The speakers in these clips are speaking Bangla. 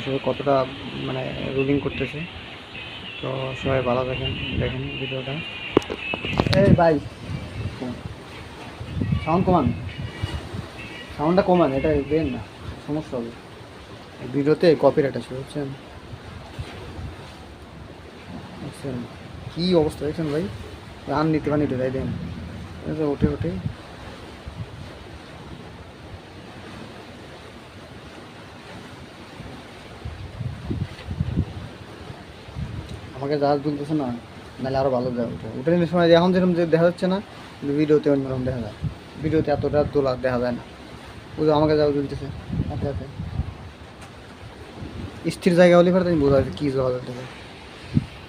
সবাই কতটা মানে রুলিং করতেছে। তো সবাই ভালো থাকেন, দেখেন ভিডিওটা। এই ভাই সাউন্ড কমান, সাউন্ডটা কমান, এটা দেন না, সমস্যা হবে ভিডিওতে, কপিরাইট আছে বুঝছেন। বুঝছেন কী অবস্থা দেখছেন ভাই, রান নিতে বানিতে তাই দেন ওঠে ওঠে। আমাকে জাহাজ তুলতেছে না, নাহলে আরও ভালো দেওয়া উঠে উঠে নিতে সময় এখন যেরকম যে দেখা যাচ্ছে না, কিন্তু ভিডিওতে অন্যরকম দেখা যায়। ভিডিওতে এতটা তোলা দেখা যায় না। ওই যে আমাকে জাহাজ তুলতেছে হাতে হাতে, স্থির জায়গা হলে পরে তুমি বোঝা যাচ্ছে কী জল থেকে।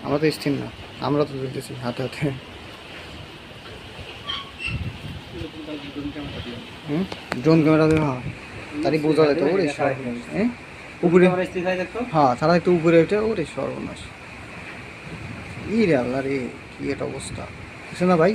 আমরা তো স্থির না, আমরা তো তুলতেছি হাতে হাতে। ড্রোন ক্যামেরা দিয়ে, হ্যাঁ তারই বোঝা যেত। ওরে হ্যাঁ উপরে, হ্যাঁ তারা একটু উপরে উঠে, ওরে সর্বনাশ। ই রে আল্লাহ রে, কি একটা অবস্থা বুঝছে না ভাই।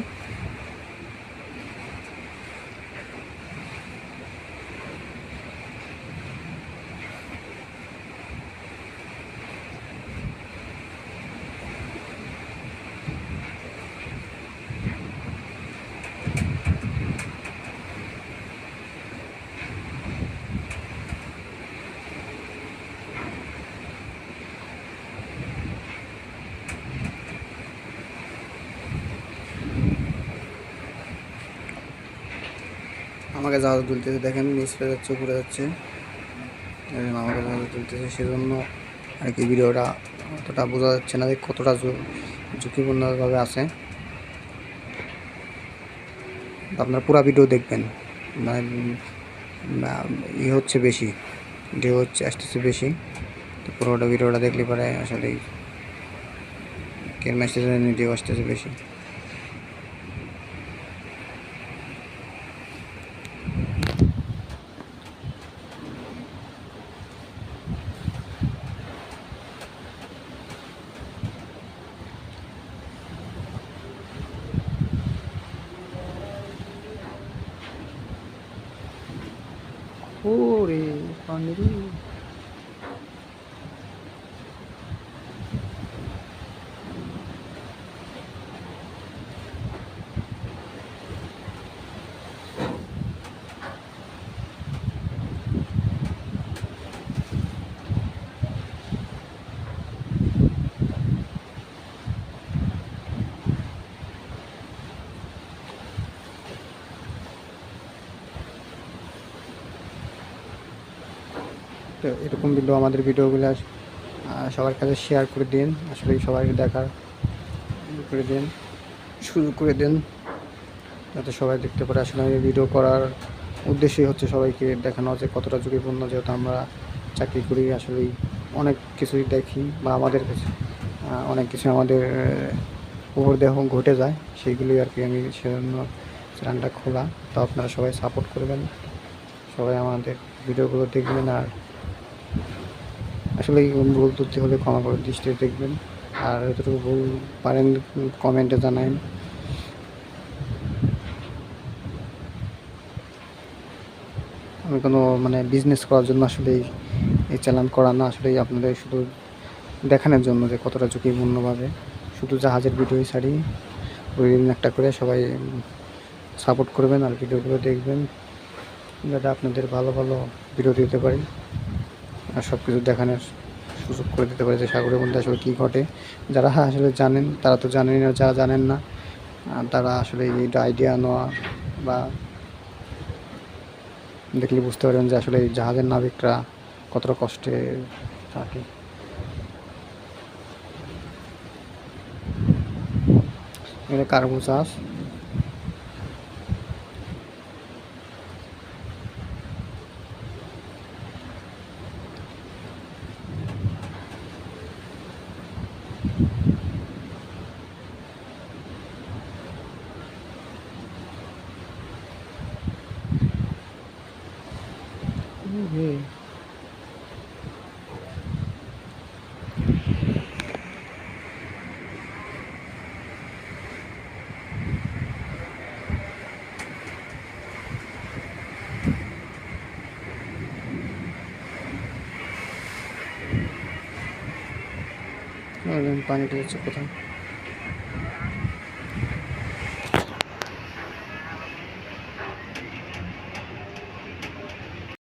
আমাকে জাহাজ তুলতেছে দেখেন, নিচে যাচ্ছে উপরে যাচ্ছে, আমাকে জাহাজ তুলতেছে, সেজন্য আর কি ভিডিওটা অতটা বোঝা যাচ্ছে না যে কতটা ঝুঁকিপূর্ণভাবে আছে। আপনারা পুরো ভিডিও দেখবেন, মানে ই হচ্ছে বেশি, ঢেউ হচ্ছে আসতেছে বেশি। তো পুরোটা ভিডিওটা দেখলে পরে আসলে কেন আসতেছে, ঢেউ আসতেছে বেশি। ওরে পানি রে। তো এরকম ভিডিও, আমাদের ভিডিওগুলো সবার কাছে শেয়ার করে দিন, আসলে সবাইকে দেখার করে দিন, সুযোগ করে দিন, যাতে সবাই দেখতে পারে। আসলে আমি ভিডিও করার উদ্দেশ্যই হচ্ছে সবাইকে দেখানো যে কতটা ঝুঁকিপূর্ণ, যেহেতু আমরা চাকরি করি, আসলেই অনেক কিছুই দেখি বা আমাদের কাছে অনেক কিছু আমাদের উপর দেহ ঘটে যায়, সেইগুলোই আর কি আমি সেজন্য চ্যানেলটা খোলা। তো আপনারা সবাই সাপোর্ট করবেন, সবাই আমাদের ভিডিওগুলো দেখবেন, আর আসলে ভুল ত্রুটি হলে ক্ষমা করে দৃষ্টিতে দেখবেন, আর যতটুকু ভুল পারেন কমেন্টে জানান। আমি কোনো মানে বিজনেস করার জন্য আসলে এই চ্যানেল করা না, আসলে আপনাদের শুধু দেখানোর জন্য যে কতটা ঝুঁকিপূর্ণভাবে শুধু জাহাজের ভিডিওই ছাড়ি, ওই দিন একটা করে সবাই সাপোর্ট করবেন আর ভিডিওগুলো দেখবেন, যাতে আপনাদের ভালো ভালো ভিডিও দিতে পারি আর সব কিছু দেখানোর সুযোগ করে দিতে পারি যে সাগরের মধ্যে আসলে কী ঘটে। যারা আসলে জানেন তারা তো জানেনই না, যারা জানেন না তারা আসলে এইটা আইডিয়া নেওয়া বা দেখলে বুঝতে পারবেন যে আসলে এই জাহাজের নাবিকরা কতটা কষ্টে থাকে। এটা কার্গো জাহাজ। পানিটা হচ্ছে কোথায়।